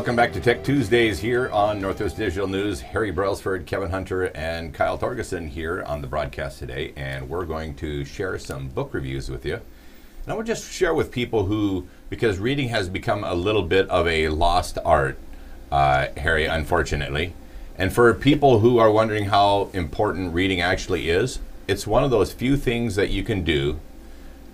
Welcome back to Tech Tuesdays here on Northwest Digital News. Harry Brailsford, Kevin Hunter, and Kyle Torgerson here on the broadcast today, and we're going to share some book reviews with you. And I want to just share with people who, because reading has become a little bit of a lost art, Harry, unfortunately. And for people who are wondering how important reading actually is, it's one of those few things that you can do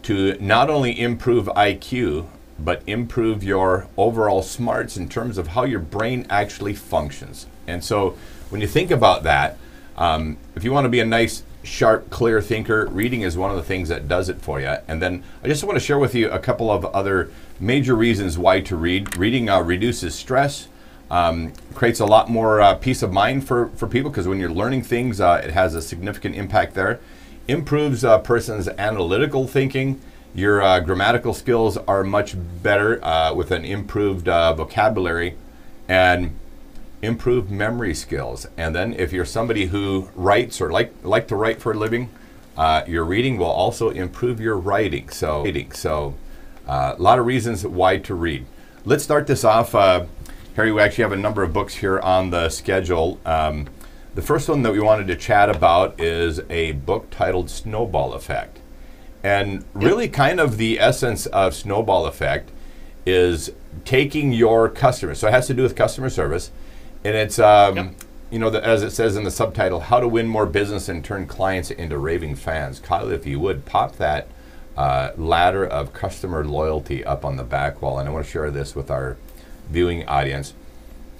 to not only improve IQ, but improve your overall smarts in terms of how your brain actually functions. And so when you think about that, if you want to be a nice, sharp, clear thinker, reading is one of the things that does it for you. And then I just want to share with you a couple of other major reasons why to read. Reading reduces stress, creates a lot more peace of mind for people, because when you're learning things, it has a significant impact there. Improves a person's analytical thinking. Your grammatical skills are much better with an improved vocabulary and improved memory skills. And then if you're somebody who writes or like to write for a living, your reading will also improve your writing. So a lot of reasons why to read. Let's start this off. Harry, we actually have a number of books here on the schedule. The first one that we wanted to chat about is a book titled Snowball Effect. And really kind of the essence of Snowball Effect is taking your customers. So it has to do with customer service. And it's, you know, as it says in the subtitle, how to win more business and turn clients into raving fans. Kyle, if you would, pop that ladder of customer loyalty up on the back wall. And I want to share this with our viewing audience.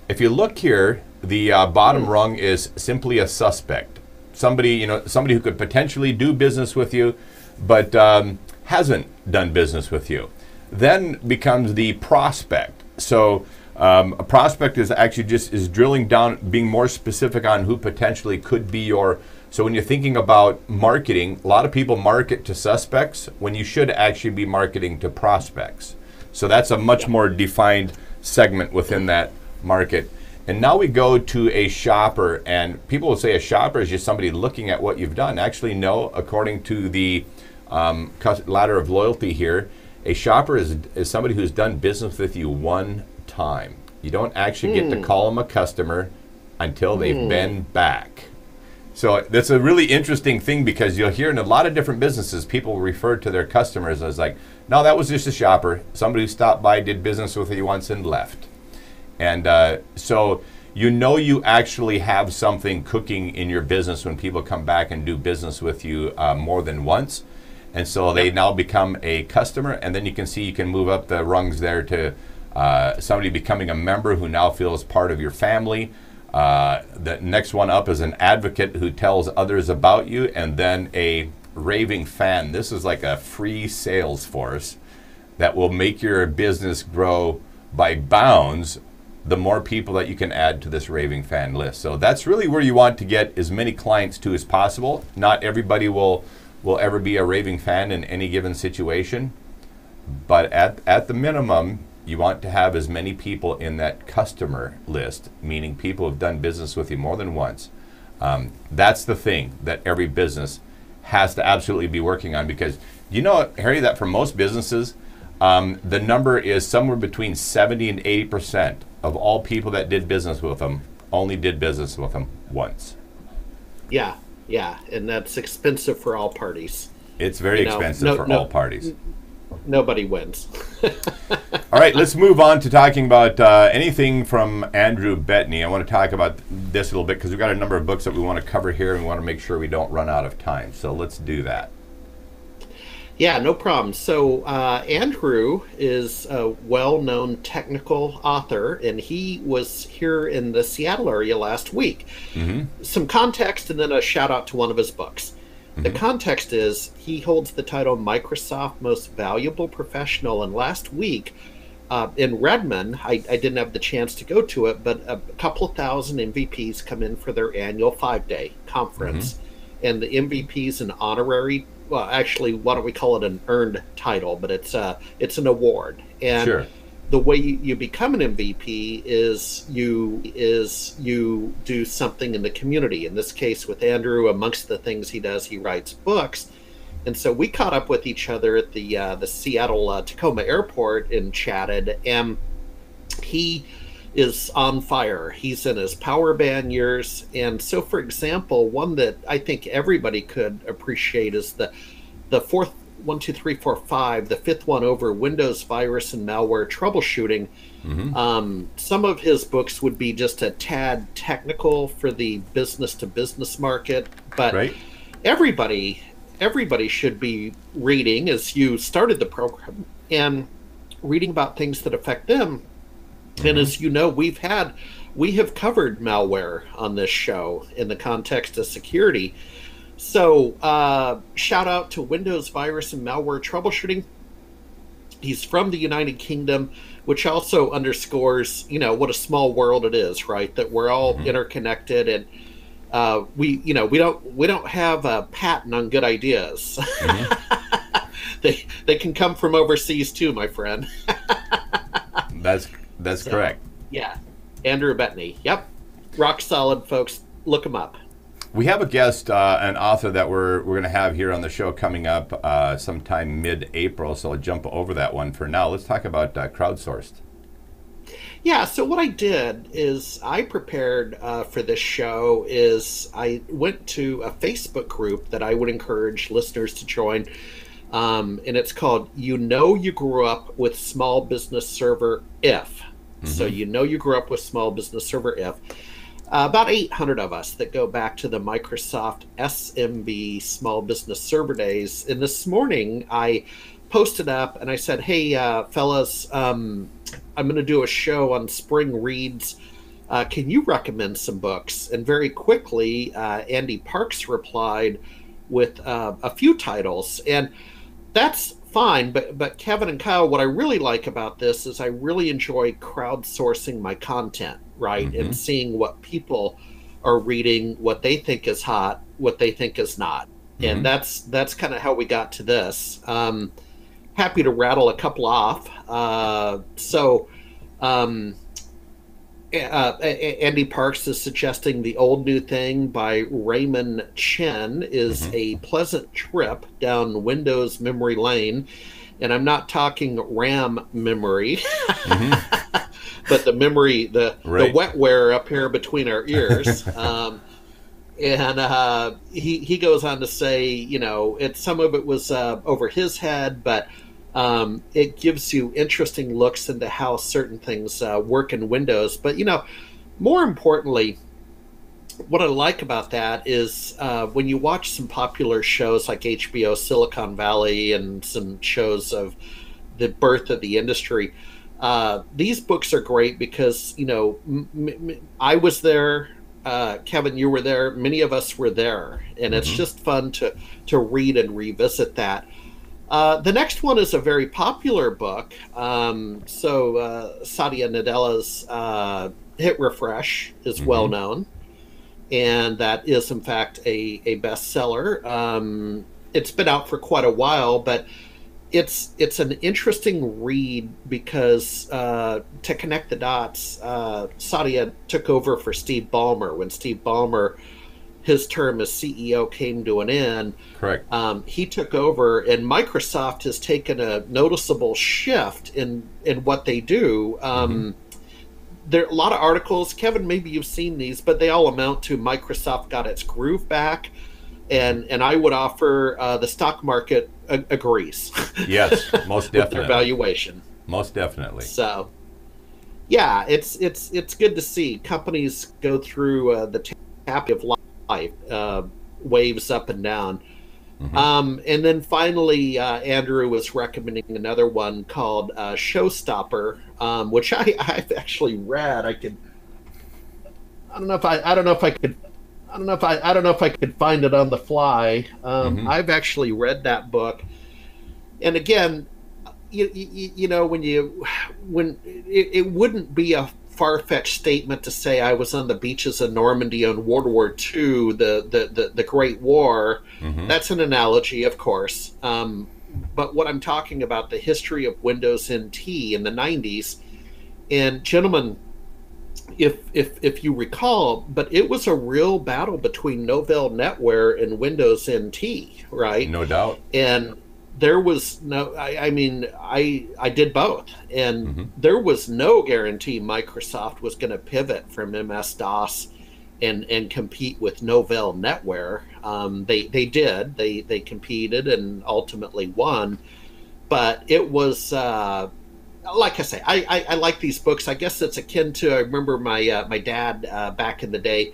If you look here, the bottom rung is simply a suspect. Somebody who could potentially do business with you, but hasn't done business with you. Then becomes the prospect. So a prospect is actually is drilling down, being more specific on who potentially could be your. So when you're thinking about marketing, a lot of people market to suspects when you should actually be marketing to prospects. So that's a much more defined segment within that market. And now we go to a shopper, and people will say a shopper is just somebody looking at what you've done. Actually, no, according to the ladder of loyalty here, a shopper is somebody who's done business with you one time. You don't actually get to call them a customer until they've been back. So that's a really interesting thing, because you'll hear in a lot of different businesses, people refer to their customers as like, no, that was just a shopper, somebody who stopped by, did business with you once and left. And so you actually have something cooking in your business when people come back and do business with you more than once. And so they now become a customer, and then you can see you can move up the rungs there to somebody becoming a member who now feels part of your family. The next one up is an advocate who tells others about you, and then a raving fan. This is like a free sales force that will make your business grow by bounds the more people that you can add to this raving fan list. So that's really where you want to get as many clients to as possible. Not everybody will ever be a raving fan in any given situation, but at the minimum, you want to have as many people in that customer list, meaning people who have done business with you more than once. That's the thing that every business has to absolutely be working on, because you know, Harry, that for most businesses, the number is somewhere between 70 and 80% of all people that did business with them only did business with them once. Yeah, and that's expensive for all parties. It's very expensive for all parties. Nobody wins. All right, let's move on to talking about anything from Andrew Bettany. I want to talk about this a little bit because we've got a number of books that we want to cover here, and we want to make sure we don't run out of time. So let's do that. Yeah, no problem. So Andrew is a well-known technical author, and he was here in the Seattle area last week. Mm-hmm. Some context, and then a shout out to one of his books. Mm-hmm. The context is he holds the title Microsoft Most Valuable Professional, and last week in Redmond, I didn't have the chance to go to it, but a couple thousand MVPs come in for their annual 5-day conference. Mm-hmm. And the MVP is an honorary, well, actually, why don't we call it an earned title, but it's an award. And sure. The way you become an MVP is you do something in the community. In this case, with Andrew, amongst the things he does, he writes books. And so we caught up with each other at the Seattle Tacoma Airport and chatted. And he is on fire. He's in his power band years. And so, for example, one that I think everybody could appreciate is the fourth, 1, 2, 3, 4, 5, the fifth one over, Windows virus and malware troubleshooting. Some of his books would be just a tad technical for the business to business market, but Right. everybody should be reading, as you started the program, and reading about things that affect them. And as you know, we have covered malware on this show in the context of security. So shout out to Windows virus and malware troubleshooting. He's from the United Kingdom, which also underscores, what a small world it is, right? That we're all interconnected, and we don't have a patent on good ideas. They can come from overseas too, my friend. That's correct. Yeah, Andrew Bettany. Yep, rock solid, folks. Look him up. We have a guest, an author that we're going to have here on the show coming up sometime mid-April, so I'll jump over that one for now. Let's talk about crowdsourced. Yeah, so what I did is I prepared for this show is I went to a Facebook group that I would encourage listeners to join, and it's called You Grew Up with Small Business Server If. So you grew up with Small Business Server If. About 800 of us that go back to the Microsoft SMB Small Business Server days. And this morning I posted up and I said, hey, fellas, I'm going to do a show on spring reads. Can you recommend some books? And very quickly, Andy Parks replied with a few titles. And that's fine. But Kevin and Kyle, what I really like about this is I really enjoy crowdsourcing my content, right? And seeing what people are reading, what they think is hot, what they think is not. And that's kind of how we got to this. Happy to rattle a couple off. Andy Parks is suggesting The Old New Thing by Raymond Chen is a pleasant trip down Windows memory lane. And I'm not talking RAM memory, but the memory, the wetware up here between our ears. He goes on to say, some of it was over his head, but it gives you interesting looks into how certain things work in Windows. But, more importantly, what I like about that is when you watch some popular shows like HBO Silicon Valley and some shows of the birth of the industry, these books are great because, I was there, Kevin, you were there, many of us were there, and it's just fun to read and revisit that. The next one is a very popular book. Satya Nadella's Hit Refresh is well known, and that is, in fact, a bestseller. It's been out for quite a while, but it's an interesting read because to connect the dots, Satya took over for Steve Ballmer when Steve Ballmer, his term as CEO came to an end. Correct. He took over, and Microsoft has taken a noticeable shift in what they do. There are a lot of articles, Kevin, maybe you've seen these, but they all amount to Microsoft got its groove back, and I would offer the stock market agrees. Yes, most definitely. With their valuation. Most definitely. So, yeah, it's good to see companies go through the tap of life, waves up and down. And then finally, Andrew was recommending another one called Showstopper, which I've actually read. I don't know if I could find it on the fly. I've actually read that book, and again, when it wouldn't be a far-fetched statement to say I was on the beaches of Normandy on World War II, the Great War. That's an analogy, of course. But what I'm talking about, the history of Windows NT in the 90s. And gentlemen, if you recall, but it was a real battle between Novell NetWare and Windows NT, right? No doubt. And there was no, I mean, I did both, and there was no guarantee Microsoft was going to pivot from MS-DOS and compete with Novell NetWare. They did. They competed and ultimately won. But it was, like I say, I like these books. I guess it's akin to, I remember my dad back in the day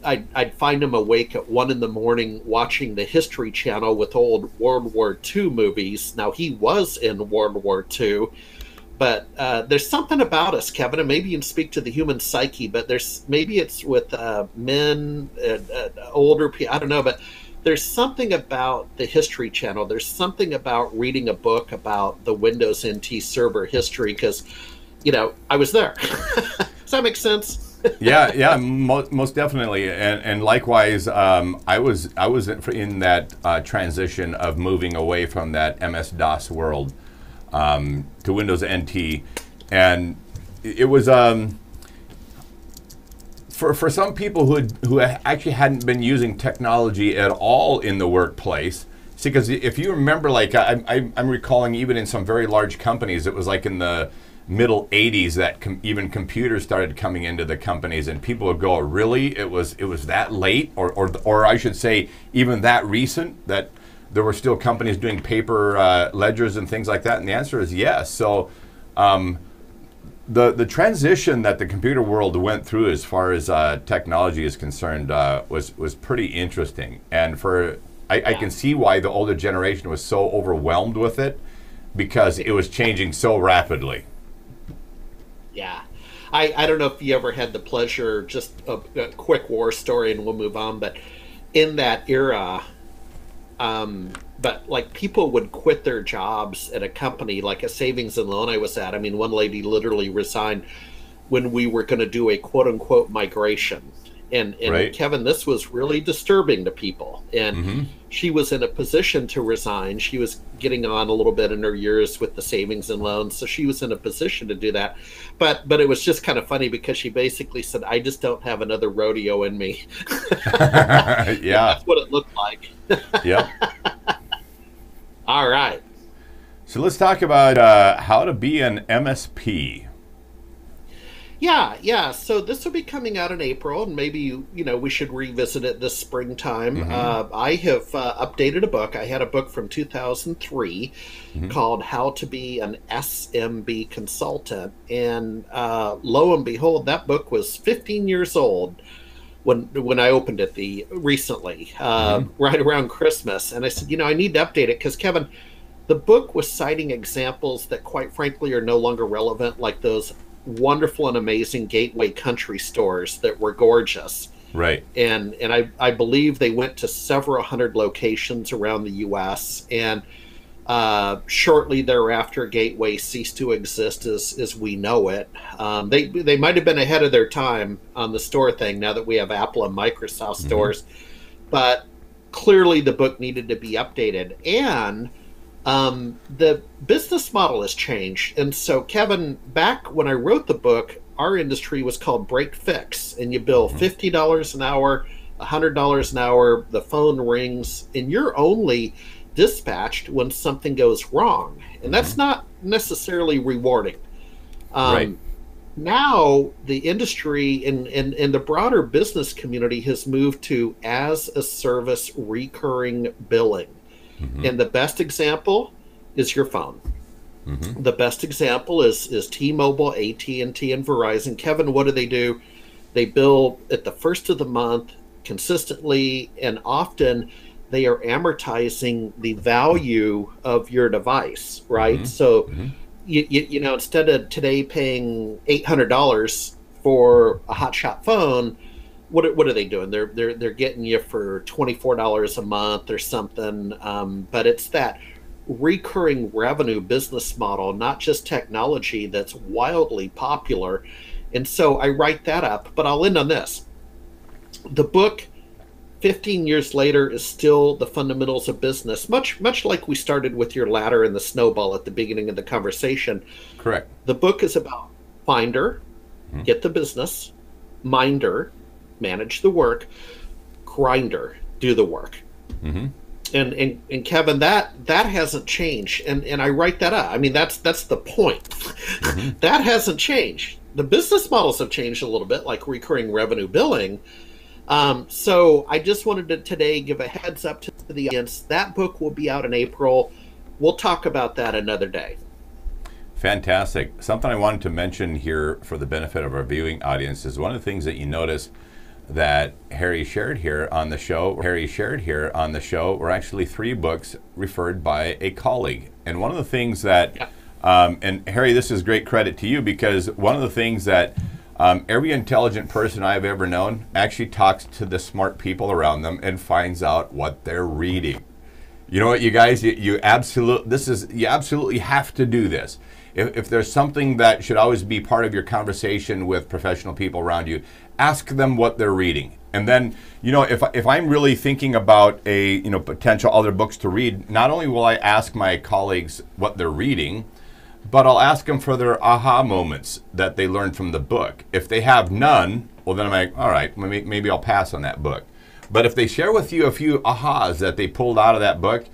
I'd find him awake at 1 a.m. watching the History Channel with old World War II movies. Now, he was in World War II, but there's something about us, Kevin, and maybe you can speak to the human psyche, but maybe it's with men, older people, I don't know, but there's something about the History Channel. There's something about reading a book about the Windows NT server history, because, I was there. Does that make sense? Yeah, most definitely, and likewise, I was in that transition of moving away from that MS-DOS world to Windows NT, and it was for some people who actually hadn't been using technology at all in the workplace. See, because if you remember, like I'm recalling, even in some very large companies, it was like in the middle 80s that even computers started coming into the companies, and people would go, really, it was that late, or I should say even that recent, that there were still companies doing paper ledgers and things like that? And the answer is yes. So the transition that the computer world went through as far as technology is concerned was pretty interesting, and I can see why the older generation was so overwhelmed with it, because it was changing so rapidly. Yeah. I don't know if you ever had the pleasure, just a quick war story and we'll move on, but in that era, but like people would quit their jobs at a company, like a savings and loan I was at. I mean, one lady literally resigned when we were going to do a quote unquote migration. And right. Kevin, this was really disturbing to people. And she was in a position to resign. She was getting on a little bit in her years with the savings and loans, so she was in a position to do that. But it was just kind of funny because she basically said, "I just don't have another rodeo in me." Yeah, that's what it looked like. Yep. All right. So let's talk about how to be an MSP. Yeah. So this will be coming out in April, and maybe we should revisit it this springtime. I have updated a book. I had a book from 2003 called "How to Be an SMB Consultant," and lo and behold, that book was 15 years old when I opened it recently, right around Christmas. And I said, I need to update it because, Kevin, the book was citing examples that, quite frankly, are no longer relevant, like those wonderful and amazing gateway country stores that were gorgeous. Right. And I believe they went to several hundred locations around the U.S. And shortly thereafter, Gateway ceased to exist as we know it. They might have been ahead of their time on the store thing now that we have Apple and Microsoft stores. But clearly the book needed to be updated. And the business model has changed. And so, Kevin, back when I wrote the book, our industry was called break fix, and you bill $50 an hour, $100 an hour, the phone rings, and you're only dispatched when something goes wrong. And that's not necessarily rewarding. Right. Now, the industry and the broader business community has moved to as-a-service recurring billing. And the best example is your phone. The best example is T-Mobile, AT&T, and Verizon. Kevin, what do? They bill at the first of the month consistently, and often they are amortizing the value of your device, right? So, you know, instead of today paying $800 for a hotshot phone, what are they doing? They're getting you for $24 a month or something. But it's that recurring revenue business model, not just technology, that's wildly popular. And so I write that up, but I'll end on this. The book, 15 years later, is still the fundamentals of business, much like we started with your ladder and the snowball at the beginning of the conversation. Correct. The book is about finder, get the business, minder, manage the work, grinder, do the work. And Kevin, that hasn't changed, and I write that up. I mean, that's the point. Mm-hmm. That hasn't changed. The business models have changed a little bit, like recurring revenue billing. So I just wanted to today give a heads up to the audience. That book will be out in April. We'll talk about that another day. Fantastic. Something I wanted to mention here for the benefit of our viewing audience is one of the things that you notice that Harry shared here on the show were actually 3 books referred by a colleague. And one of the things that, and Harry, this is great credit to you, because one of the things that every intelligent person I've ever known actually talks to the smart people around them and finds out what they're reading. You know what, you guys, you absolutely have to do this. If there's something that should always be part of your conversation with professional people around you, ask them what they're reading. And then, if I'm really thinking about potential other books to read, not only will I ask my colleagues what they're reading, but I'll ask them for their aha moments that they learned from the book. If they have none, well, then I'm like, all right, maybe I'll pass on that book. But if they share with you a few ahas that they pulled out of that book,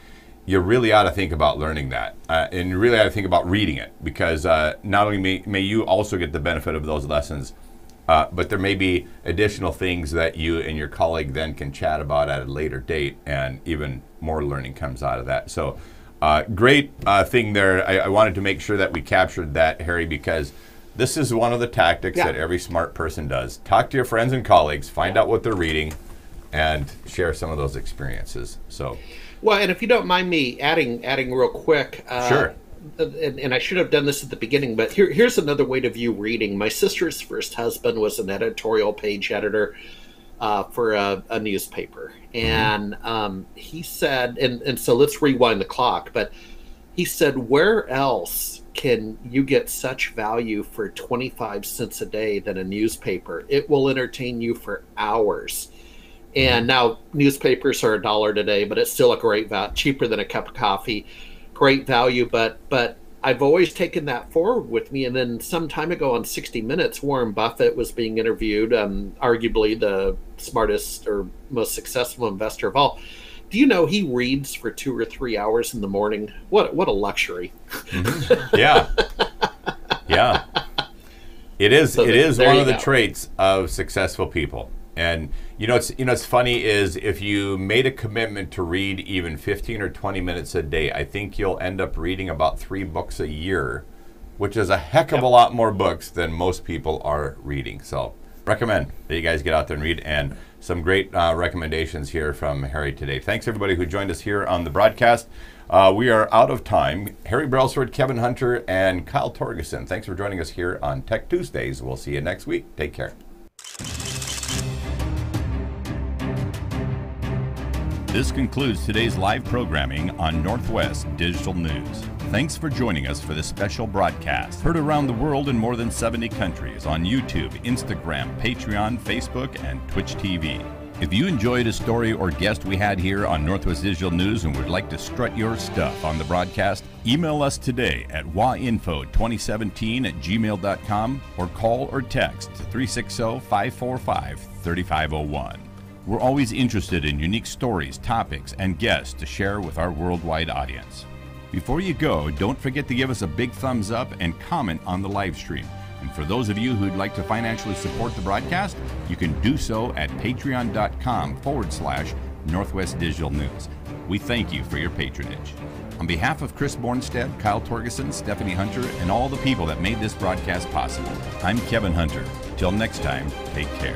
you really ought to think about learning that. And you really ought to think about reading it, because not only may you also get the benefit of those lessons, but there may be additional things that you and your colleague then can chat about at a later date, and even more learning comes out of that. So great thing there. I wanted to make sure that we captured that, Harry, because this is one of the tactics that every smart person does. Talk to your friends and colleagues, find out what they're reading, and share some of those experiences. So, well, and if you don't mind me adding real quick, sure. And I should have done this at the beginning, but here's another way to view reading. My sister's first husband was an editorial page editor for a newspaper, and he said, and so let's rewind the clock, but he said, where else can you get such value for 25 cents a day than a newspaper? It will entertain you for hours. And now newspapers are $1 today, but it's still a great value, cheaper than a cup of coffee. Great value, but I've always taken that forward with me. And then some time ago on 60 Minutes, Warren Buffett was being interviewed, arguably the smartest or most successful investor of all. Do you know he reads for 2 or 3 hours in the morning? What a luxury! Mm-hmm. Yeah. It is one of the traits of successful people. And it's funny is if you made a commitment to read even 15 or 20 minutes a day, I think you'll end up reading about 3 books a year, which is a heck of a lot more books than most people are reading. So recommend that you guys get out there and read, and some great recommendations here from Harry today. Thanks everybody who joined us here on the broadcast. We are out of time. Harry Brailsford, Kevin Hunter, and Kyle Torgerson, thanks for joining us here on Tech Tuesdays. We'll see you next week. Take care. This concludes today's live programming on Northwest Digital News. Thanks for joining us for this special broadcast. Heard around the world in more than 70 countries on YouTube, Instagram, Patreon, Facebook, and Twitch TV. If you enjoyed a story or guest we had here on Northwest Digital News and would like to strut your stuff on the broadcast, email us today at wainfo2017@gmail.com or call or text 360-545-3501. We're always interested in unique stories, topics, and guests to share with our worldwide audience. Before you go, don't forget to give us a big thumbs up and comment on the live stream. And for those of you who'd like to financially support the broadcast, you can do so at patreon.com/Northwest Digital News. We thank you for your patronage. On behalf of Chris Bornstead, Kyle Torgerson, Stephanie Hunter, and all the people that made this broadcast possible, I'm Kevin Hunter. Till next time, take care.